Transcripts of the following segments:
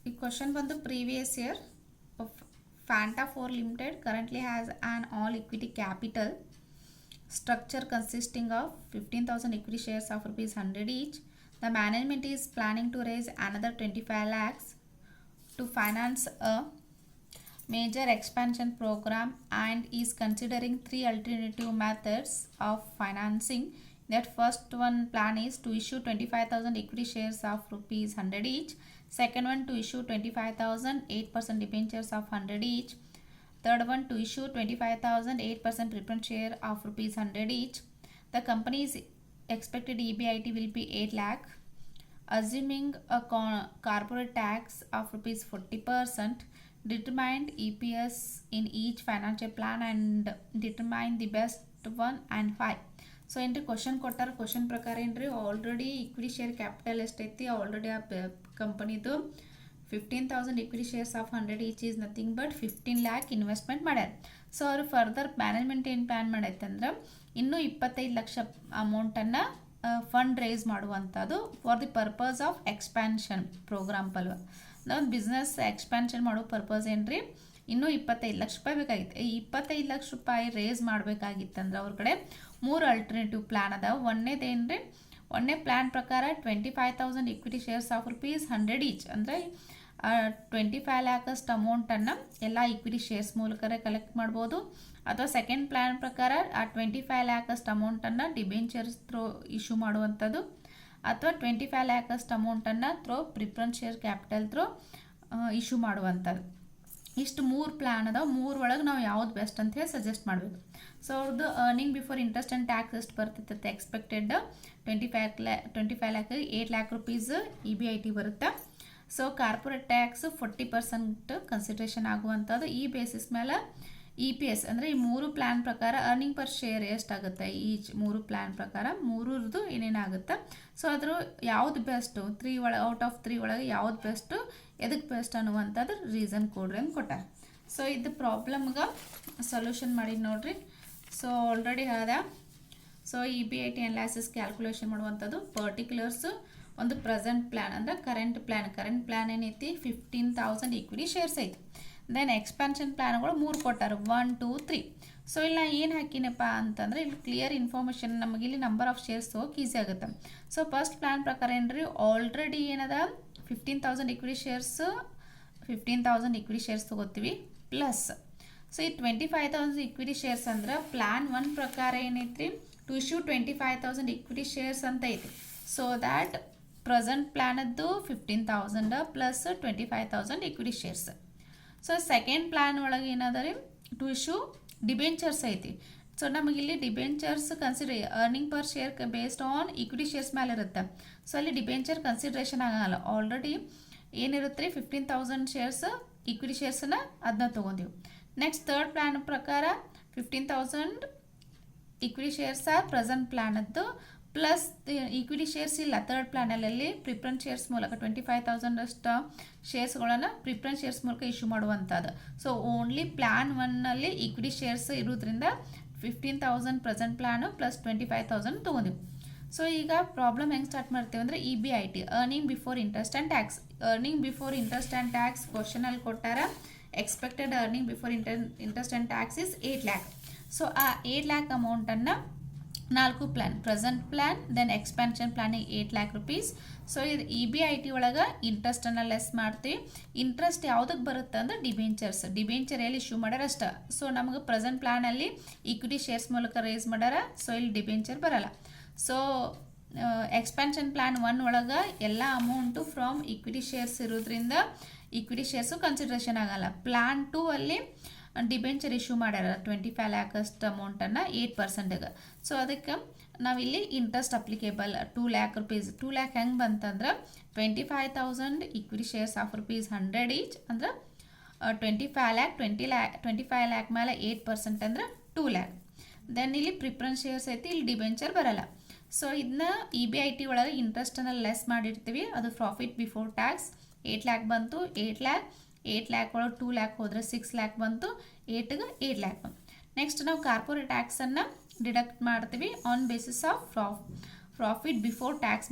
ಈ ಕ್ವಶನ್ ಬಂದು previous year. Fanta 4 Limited currently has an all equity capital structure consisting of 15,000 equity shares of rupees 100 each. The management is planning to raise another 25 lakhs to finance a major expansion program and is considering three alternative methods of financing. That first one plan is to issue 25,000 equity shares of rupees 100 each. Second one to issue 25,000 8% debentures of 100 each. Third one to issue 25,000 8% preference share of rupees 100 each. The company's expected EBIT will be 8 lakh. Assuming a corporate tax of rupees 40%, determined EPS in each financial plan and determine the best one and 5. So ಏನ್ರಿ question ಕೊಟ್ಟಾರ, question ಪ್ರಕಾರ ಏನ್ರಿ already equity share capital ಎಷ್ಟೈತಿ, already ಆ ಕಂಪನಿದು 15,000 equity shares of 100 each is nothing but 15 lakh investment ಮಾಡ್ಯಾರ. So ಅವರು further management ಏನು ಪ್ಲ್ಯಾನ್ ಮಾಡೈತಂದ್ರೆ ಇನ್ನೂ 25 ಲಕ್ಷ ಅಮೌಂಟನ್ನು ಫಂಡ್ ರೇಸ್ ಮಾಡುವಂಥದ್ದು for the purpose of expansion programme ಪಲ್ವ. ಒಂದು ಬಿಸ್ನೆಸ್ ಎಕ್ಸ್ಪ್ಯಾನ್ಷನ್ ಮಾಡೋ ಪರ್ಪಸ್ ಏನ್ರಿ, ಇನ್ನೂ 25 ಲಕ್ಷ ರೂಪಾಯಿ ಬೇಕಾಗಿತ್ತು. ಈ 25 ಲಕ್ಷ ರೂಪಾಯಿ ರೇಸ್ ಮಾಡಬೇಕಾಗಿತ್ತಂದ್ರೆ ಅವ್ರ ಕಡೆ 3 ಅಲ್ಟರ್ನೇಟಿವ್ ಪ್ಲ್ಯಾನ್ ಅದಾವೆ. ಒಂದನೇದೇನ್ರಿ, ಒಂದನೇ ಪ್ಲ್ಯಾನ್ ಪ್ರಕಾರ 25,000 equity shares of rupees 100 each, ಅಂದರೆ 25 ಲ್ಯಾಕಸ್ಟ್ ಅಮೌಂಟನ್ನು ಎಲ್ಲ ಇಕ್ವಿಟಿ ಶೇರ್ಸ್ ಮೂಲಕರೇ ಕಲೆಕ್ಟ್ ಮಾಡ್ಬೋದು. ಅಥವಾ ಸೆಕೆಂಡ್ ಪ್ಲ್ಯಾನ್ ಪ್ರಕಾರ ಆ 25 ಲ್ಯಾಕಸ್ಟ್ ಅಮೌಂಟನ್ನು ಡಿಬೆಂಚರ್ಸ್ ಥ್ರೂ ಇಶ್ಯೂ ಮಾಡುವಂಥದ್ದು, ಅಥವಾ 25 ಲ್ಯಾಕಸ್ಟ್ ಅಮೌಂಟನ್ನು through preference share capital through issue ಮಾಡುವಂಥದ್ದು. ಇಷ್ಟು 3 ಪ್ಲ್ಯಾನ್ ಅದಾವೆ. 3 ಒಳಗೆ ನಾವು ಯಾವ್ದು ಬೆಸ್ಟ್ ಅಂತ ಹೇಳಿ ಸಜೆಸ್ಟ್ ಮಾಡಬೇಕು. ಸೊ ಅವ್ರದ್ದು earning before interest and tax ಎಷ್ಟು ಬರ್ತಿತ್ತು expected 25 lac 8 lakh rupees EBIT ಬರುತ್ತೆ. ಸೊ ಕಾರ್ಪೊರೇಟ್ ಟ್ಯಾಕ್ಸ್ 40% ಕನ್ಸಿಡ್ರೇಷನ್ ಆಗುವಂಥದ್ದು. ಈ ಬೇಸಿಸ್ ಮೇಲೆ EPS ಅಂದರೆ ಈ 3 ಪ್ಲ್ಯಾನ್ ಪ್ರಕಾರ ಅರ್ನಿಂಗ್ ಪರ್ ಶೇರ್ ಎಷ್ಟಾಗುತ್ತೆ, ಈಚ್ 3 ಪ್ಲ್ಯಾನ್ ಪ್ರಕಾರ 3ರದ್ದು ಏನೇನಾಗುತ್ತೆ. ಸೊ ಅದ್ರ ಯಾವ್ದು ಬೆಸ್ಟು 3 ಒಳಗೆ ಔಟ್ ಆಫ್ 3 ಒಳಗೆ ಯಾವ್ದು ಬೆಸ್ಟು, ಎದಕ್ಕೆ ಬೆಸ್ಟ್ ಅನ್ನುವಂಥದ್ದು ರೀಸನ್ ಕೊಡ್ರಿ ಅಂತ ಕೊಟ್ಟಾರೆ. ಸೊ ಇದು ಪ್ರಾಬ್ಲಮ್ಗೆ ಸೊಲ್ಯೂಷನ್ ಮಾಡಿ ನೋಡ್ರಿ. ಸೊ ಆಲ್ರೆಡಿ ಹೇಳ್ದೆ. ಸೊ EBIT ಅನಾಲಿಸಿಸ್ ಕ್ಯಾಲ್ಕುಲೇಷನ್ ಮಾಡುವಂಥದ್ದು ಪರ್ಟಿಕ್ಯುಲರ್ಸು ಒಂದು ಪ್ರೆಸೆಂಟ್ ಪ್ಲ್ಯಾನ್ ಅಂದರೆ ಕರೆಂಟ್ ಪ್ಲ್ಯಾನ್ ಏನೈತಿ 15,000 ಈಕ್ವಿಟಿ ಶೇರ್ಸ್ ಐತಿ. ದೆನ್ ಎಕ್ಸ್ಪ್ಯಾನ್ಷನ್ ಪ್ಲ್ಯಾನ್ಗಳು 3 ಕೊಟ್ಟಾರೆ 1 2 3. ಸೊ ಇಲ್ಲಿ ಏನು ಹಾಕಿನಪ್ಪ ಅಂತಂದರೆ ಇಲ್ಲಿ ಕ್ಲಿಯರ್ ಇನ್ಫಾರ್ಮೇಷನ್ ನಮಗೆ ಇಲ್ಲಿ ನಂಬರ್ ಆಫ್ ಶೇರ್ಸ್ ಹೋಗಿ ಈಸಿ ಆಗುತ್ತೆ. ಸೊ ಫಸ್ಟ್ ಪ್ಲ್ಯಾನ್ ಪ್ರಕಾರ ಏನ್ರಿ ಆಲ್ರೆಡಿ ಏನದ 15,000 ಇಕ್ವಿಟಿ ಶೇರ್ಸ್ ತೊಗೋತೀವಿ ಪ್ಲಸ್. ಸೊ ಈ 25,000 ಇಕ್ವಿಟಿ ಶೇರ್ಸ್ ಅಂದ್ರೆ ಪ್ಲ್ಯಾನ್ 1 ಪ್ರಕಾರ ಏನೈತ್ರಿ ಟು ಇಶ್ಯೂ 25,000 ಇಕ್ವಿಟಿ ಶೇರ್ಸ್ ಅಂತ ಐತಿ. ಸೊ ದ್ಯಾಟ್ ಪ್ರೆಸೆಂಟ್ ಪ್ಲ್ಯಾನದ್ದು 15,000 plus 25,000 equity shares. So second plan ಒಳಗೆ ಏನಾದರೆ ಟು ಇಶ್ಯೂ ಡಿಬೆಂಚರ್ಸ್ ಐತಿ. ಸೊ ನಮಗಿಲ್ಲಿ debentures earning per share based on equity shares ಮೇಲೆ ಇರುತ್ತೆ. ಸೊ ಅಲ್ಲಿ ಡಿಬೆಂಚರ್ ಕನ್ಸಿಡ್ರೇಷನ್ ಆಗಲ್ಲ. ಆಲ್ರೆಡಿ ಏನಿರುತ್ತೆ 15,000 ಶೇರ್ಸ್ ಇಕ್ವಿಟಿ ಶೇರ್ಸನ್ನು ಅದನ್ನ ತೊಗೊಂಡಿವಿ. ನೆಕ್ಸ್ಟ್ ಥರ್ಡ್ ಪ್ಲ್ಯಾನ್ ಪ್ರಕಾರ 15,000 ಇಕ್ವಿಟಿ ಶೇರ್ಸ್ ಆರ್ ಪ್ರೆಸೆಂಟ್ ಪ್ಲ್ಯಾನದ್ದು ಪ್ಲಸ್ ಈಕ್ವಿಟಿ ಶೇರ್ಸ್ ಇಲ್ಲ ಥರ್ಡ್ ಪ್ಲ್ಯಾನಲ್ಲಿ ಪ್ರಿಫರೆನ್ಸ್ ಶೇರ್ಸ್ ಮೂಲಕ 25,000 ಅಷ್ಟು ಶೇರ್ಸ್ಗಳನ್ನು ಪ್ರಿಫರೆನ್ಸ್ ಶೇರ್ಸ್ ಮೂಲಕ ಇಶ್ಯೂ ಮಾಡುವಂಥದ್ದು. ಸೊ ಓನ್ಲಿ ಪ್ಲ್ಯಾನ್ 1ನಲ್ಲಿ ಈಕ್ವಿಟಿ ಶೇರ್ಸ್ ಇರೋದ್ರಿಂದ 15,000 ಪ್ರೆಸೆಂಟ್ ಪ್ಲ್ಯಾನು ಪ್ಲಸ್ 25,000 ತೊಗೊಂಡಿವಿ. ಸೊ ಈಗ ಪ್ರಾಬ್ಲಮ್ ಹೆಂಗೆ ಸ್ಟಾರ್ಟ್ ಮಾಡ್ತೀವಿ ಅಂದರೆ EBIT earning before interest and tax. Earning before interest and tax ಕ್ವಶನಲ್ಲಿ ಕೊಟ್ಟಾರ. Expected earning before interest and tax is 8 lakh. So ಆ 8 ಲ್ಯಾಕ್ ಅಮೌಂಟನ್ನು 4 plan present plan then expansion ಪ್ಲ್ಯಾನಿಗೆ 8 ಲ್ಯಾಕ್ ರುಪೀಸ್. ಸೊ ಇದು EBIT ಒಳಗೆ ಇಂಟ್ರೆಸ್ಟನ್ನು ಲೆಸ್ ಮಾಡ್ತೀವಿ. ಇಂಟ್ರೆಸ್ಟ್ ಯಾವುದಕ್ಕೆ ಬರುತ್ತೆ ಅಂದರೆ ಡಿಬೆಂಚರ್ ಎಲ್ಲಿ ಇಶ್ಯೂ ಮಾಡ್ಯಾರ ಅಷ್ಟ. ಸೊ ನಮಗೆ ಪ್ರೆಸೆಂಟ್ ಪ್ಲ್ಯಾನಲ್ಲಿ ಈಕ್ವಿಟಿ ಶೇರ್ಸ್ ಮೂಲಕ ರೇಸ್ ಮಾಡ್ಯಾರ. ಸೊ ಇಲ್ಲಿ ಡಿಬೆಂಚರ್ ಬರಲ್ಲ. ಸೊ ಎಕ್ಸ್ಪ್ಯಾನ್ಷನ್ ಪ್ಲ್ಯಾನ್ 1 ಒಳಗೆ ಎಲ್ಲ ಅಮೌಂಟು ಫ್ರಮ್ ಈಕ್ವಿಟಿ ಶೇರ್ಸ್ ಇರೋದ್ರಿಂದ ಈಕ್ವಿಟಿ ಶೇರ್ಸು ಕನ್ಸಿಡ್ರೇಷನ್ ಆಗಲ್ಲ. ಪ್ಲ್ಯಾನ್ 2 ಅಲ್ಲಿ ಡಿಬೆಂಚರ್ ಇಶ್ಯೂ ಮಾಡ್ಯಾರ 25 ಲ್ಯಾಕಷ್ಟು ಅಮೌಂಟನ್ನು 8%ಗೆ. ಸೊ ಅದಕ್ಕೆ ನಾವಿಲ್ಲಿ interest applicable 2 lac rupees. 2 lac ಹೆಂಗೆ ಬಂತಂದ್ರೆ 25,000 equity shares of rupees 100 each ಅಂದ್ರೆ 25 ಲ್ಯಾಕ್ ಮೇಲೆ 8% ಅಂದ್ರೆ 2 ಲ್ಯಾಕ್. ದೆನ್ ಇಲ್ಲಿ ಪ್ರಿಫರೆನ್ಸ್ ಶೇರ್ಸ್ ಐತಿ, ಇಲ್ಲಿ ಡಿಬೆಂಚರ್ ಬರಲ್ಲ. ಸೊ ಇದನ್ನ EBIT ಒಳಗೆ ಇಂಟ್ರೆಸ್ಟನ್ನು ಲೆಸ್ ಮಾಡಿರ್ತೀವಿ. ಅದು ಪ್ರಾಫಿಟ್ ಬಿಫೋರ್ ಟ್ಯಾಕ್ಸ್ 8 ಲ್ಯಾಕ್ ಬಂತು. 8 ಲ್ಯಾಕ್ ಒಳಗೆ 2 ಲ್ಯಾಕ್ ಹೋದರೆ 6 ಲ್ಯಾಕ್ ಬಂತು. 8ಗೆ 8 ಲ್ಯಾಕ್ ಬಂತು. ನೆಕ್ಸ್ಟ್ ನಾವು ಕಾರ್ಪೊರೇಟ್ ಟ್ಯಾಕ್ಸನ್ನು ಡಿಡಕ್ಟ್ ಮಾಡ್ತೀವಿ on basis of profit before tax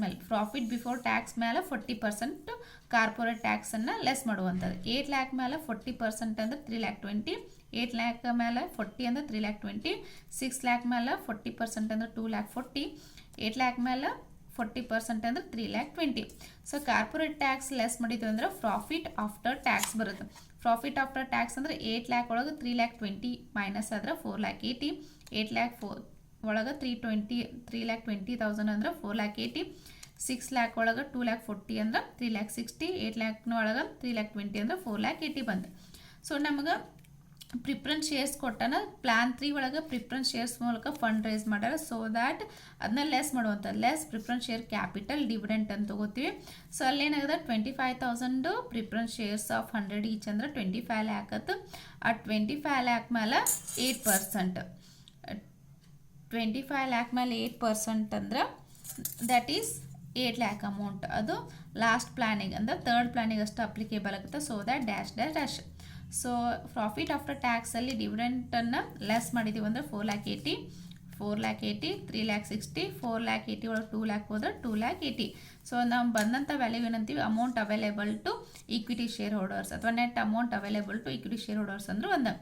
ಮೇಲೆ 40% ಕಾರ್ಪೊರೇಟ್ ಟ್ಯಾಕ್ಸನ್ನು ಲೆಸ್ ಮಾಡುವಂಥದ್ದು. 8 ಲ್ಯಾಕ್ ಮೇಲೆ 40% ಅಂದರೆ 3,20,000, 8 ಲ್ಯಾಕ್ ಮೇಲೆ 40 ಅಂದರೆ 3,20,000, 6 ಲ್ಯಾಕ್ ಮೇಲೆ 40% ಅಂದರೆ 2,40,000, 8 ಲ್ಯಾಕ್ ಮೇಲೆ 40% ಅಂದರೆ 3,20,000. ಸೊ ಕಾರ್ಪೊರೇಟ್ ಟ್ಯಾಕ್ಸ್ ಲೆಸ್ ಮಾಡಿದ್ವಿ ಅಂದ್ರೆ ಪ್ರಾಫಿಟ್ ಆಫ್ಟರ್ ಟ್ಯಾಕ್ಸ್ ಬರುತ್ತೆ. ಪ್ರಾಫಿಟ್ ಆಫ್ಟರ್ ಟ್ಯಾಕ್ಸ್ ಅಂದರೆ 8 ಲ್ಯಾಕ್ ಒಳಗೆ 3,20,000 ಮೈನಸ್ ಆದ್ರೆ 4,80,000, 8 ಲ್ಯಾಕ್ ಒಳಗೆ 3,20,000 ಅಂದ್ರೆ 4,80,000, 6 ಲ್ಯಾಕ್ ಒಳಗೆ 2,40,000 ಅಂದ್ರೆ 3,60,000, 8 ಲ್ಯಾಕ್ನ ಒಳಗೆ 3,20,000 ಅಂದ್ರೆ 4,80,000 ಬಂತು. ಸೊ ನಮಗೆ ಪ್ರಿಫರೆನ್ಸ್ ಶೇರ್ಸ್ ಕೊಟ್ಟಾನ. ಪ್ಲಾನ್ 3 ಒಳಗೆ ಪ್ರಿಫರೆನ್ಸ್ ಶೇರ್ಸ್ ಮೂಲಕ ಫಂಡ್ ರೈಸ್ ಮಾಡ್ಯಾರ. ಸೊ ದ್ಯಾಟ್ ಅದನ್ನ ಲೆಸ್ ಮಾಡುವಂಥದ್ದು, less preference share capital dividend ಅಂತ ತಗೋತೀವಿ. ಸೊ ಅಲ್ಲೇನಾಗದ 25,000 ಪ್ರಿಫರೆನ್ಸ್ ಶೇರ್ಸ್ ಆಫ್ 100 ಈಚ್ ಅಂದ್ರೆ 25 ಲ್ಯಾಕ್ ಆಯ್ತು. ಆ 25 ಲ್ಯಾಕ್ ಮೇಲೆ 8%, 25 ಲ್ಯಾಕ್ ಮೇಲೆ 8% ಅಂದ್ರೆ ದ್ಯಾಟ್ ಈಸ್ 8 ಲ್ಯಾಕ್ ಅಮೌಂಟ್. ಅದು ಲಾಸ್ಟ್ ಪ್ಲಾನಿಗೆ ಅಂದ್ರೆ ಥರ್ಡ್ ಪ್ಲಾನಿಗೆ ಅಷ್ಟು ಅಪ್ಲಿಕೇಬಲ್ ಆಗುತ್ತೆ. So that dash. So profit after ಟ್ಯಾಕ್ಸಲ್ಲಿ ಡಿವಿಡೆಂಟನ್ನು ಲೆಸ್ ಮಾಡಿದ್ದೀವಿ ಅಂದರೆ 4,80,000, 3,60,000, 4,80,000 ಒಳಗೆ 2 ಲ್ಯಾಕ್ ಹೋದ್ರೆ 2,80,000. ಸೊ ನಾವು ಬಂದಂಥ ವ್ಯಾಲ್ಯೂ ಏನಂತೀವಿ, amount available to equity share holders ಅಥವಾ net amount available to equity share holders ಅಂದ್ರೆ ಒಂದು.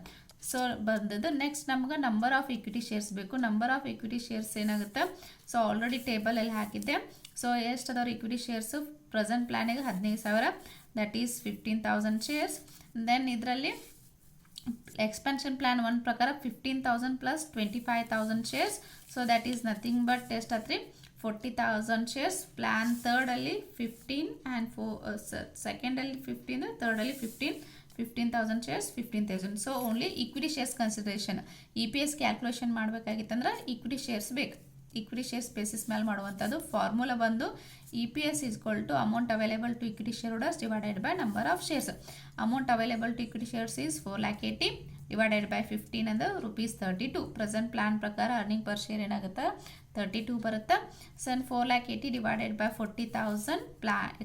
ಸೊ ಬಂದದ್ದು ನೆಕ್ಸ್ಟ್ ನಮ್ಗೆ ನಂಬರ್ ಆಫ್ ಈಕ್ವಿಟಿ ಶೇರ್ಸ್ ಬೇಕು. ನಂಬರ್ ಆಫ್ ಈಕ್ವಿಟಿ ಶೇರ್ಸ್ ಏನಾಗುತ್ತೆ, ಸೊ ಆಲ್ರೆಡಿ ಟೇಬಲಲ್ಲಿ ಹಾಕಿದ್ದೆ. ಸೊ ಎಷ್ಟು ಅದಾವ್ರು ಈಕ್ವಿಟಿ ಶೇರ್ಸು ಪ್ರೆಸೆಂಟ್ ಪ್ಲಾನಿಗೆ 15,000, ದಟ್ ಈಸ್ 15,000 ಶೇರ್ಸ್. ದೆನ್ ಇದರಲ್ಲಿ ಎಕ್ಸ್ಪೆನ್ಷನ್ ಪ್ಲಾನ್ 1 ಪ್ರಕಾರ 15,000 plus 25,000 shares. So that is nothing but ಎಷ್ಟಾತ್ರಿ 40,000 ಶೇರ್ಸ್. ಪ್ಲಾನ್ ಥರ್ಡಲ್ಲಿ 15 ಆ್ಯಂಡ್ ಸೆಕೆಂಡಲ್ಲಿ 15, ಥರ್ಡಲ್ಲಿ 15,000 shares, 15,000. So only equity shares consideration. EPS calculation ಮಾಡಬೇಕಾಗಿತ್ತಂದ್ರೆ ಈಕ್ವಿಟಿ ಶೇರ್ಸ್ ಬೇಕು. ಈಕ್ವಿಟಿ ಶೇರ್ಸ್ ಬೇಸಿಸ್ ಮೇಲೆ ಮಾಡುವಂಥದ್ದು. ಫಾರ್ಮುಲಾ ಬಂದು EPS equal to amount available to equity share holders divided by number of shares. Amount available to equity shares is 4,80,000 divided by 15 ಅಂದರೆ ₹32. Present plan ಪ್ರಕಾರ earning per share ಏನಾಗುತ್ತೆ 32 ಬರುತ್ತೆ. ಸನ್ 4,80,000 divided by 40,000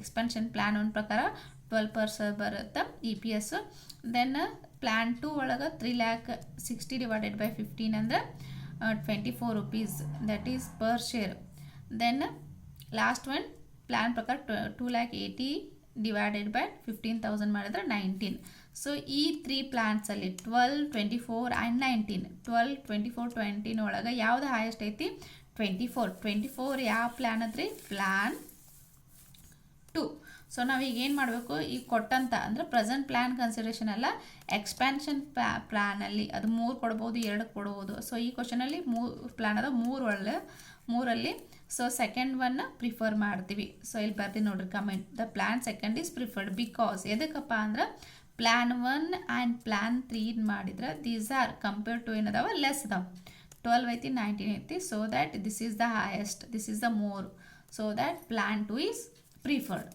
expansion plan 1 ಪ್ರಕಾರ 12% ಬರುತ್ತೆ EPS. Then plan 2 ಒಳಗೆ 3,60,000 divided by 15 ಅಂದರೆ ₹24, that is per share. Then last one plan ಪ್ರಕಾರ 2,80,000 ಡಿವೈಡೆಡ್ ಬೈ 15,000 ಮಾಡಿದ್ರೆ 19. ಸೊ ಈ 3 ಪ್ಲಾನ್ಸಲ್ಲಿ 12, 24 ಆ್ಯಂಡ್ 19, 12, 24, 19 ಒಳಗೆ ಯಾವುದು ಹೈಯೆಸ್ಟ್ ಐತಿ 24 ಯಾವ ಪ್ಲ್ಯಾನ್ ಅದ್ರಿ ಪ್ಲ್ಯಾನ್ 2. ಸೊ ನಾವೀಗ ಏನು ಮಾಡಬೇಕು, ಈಗ ಕೊಟ್ಟಂತ ಅಂದರೆ ಪ್ರೆಸೆಂಟ್ ಪ್ಲ್ಯಾನ್ ಕನ್ಸಿಡರೇಷನ್ ಅಲ್ಲ, ಎಕ್ಸ್ಪ್ಯಾನ್ಷನ್ ಪ್ಲ್ಯಾನಲ್ಲಿ ಅದು 3 ಕೊಡ್ಬೋದು, 2 ಕೊಡ್ಬೋದು. ಸೊ ಈ ಕ್ವಶನಲ್ಲಿ 3 ಪ್ಲ್ಯಾನ್ ಅದ, 3ರಲ್ಲಿ ಸೊ ಸೆಕೆಂಡ್ ಒನ್ನ ಪ್ರಿಫರ್ ಮಾಡ್ತೀವಿ. ಸೊ ಇಲ್ಲಿ ಬರ್ತೀವಿ ನೋಡ್ರಿ comment, the plan second is preferred because ಎದಕ್ಕಪ್ಪ ಅಂದ್ರೆ ಪ್ಲ್ಯಾನ್ 1 ಆ್ಯಂಡ್ ಪ್ಲ್ಯಾನ್ 3 ಮಾಡಿದ್ರೆ ದೀಸ್ ಆರ್ ಕಂಪೇರ್ ಟು ಏನದಾವ ಲೆಸ್ ಅದಾವ. 12 ಐತಿ, 19 ಐತಿ. So that this is the highest, this is the more. So that plan 2 is preferred.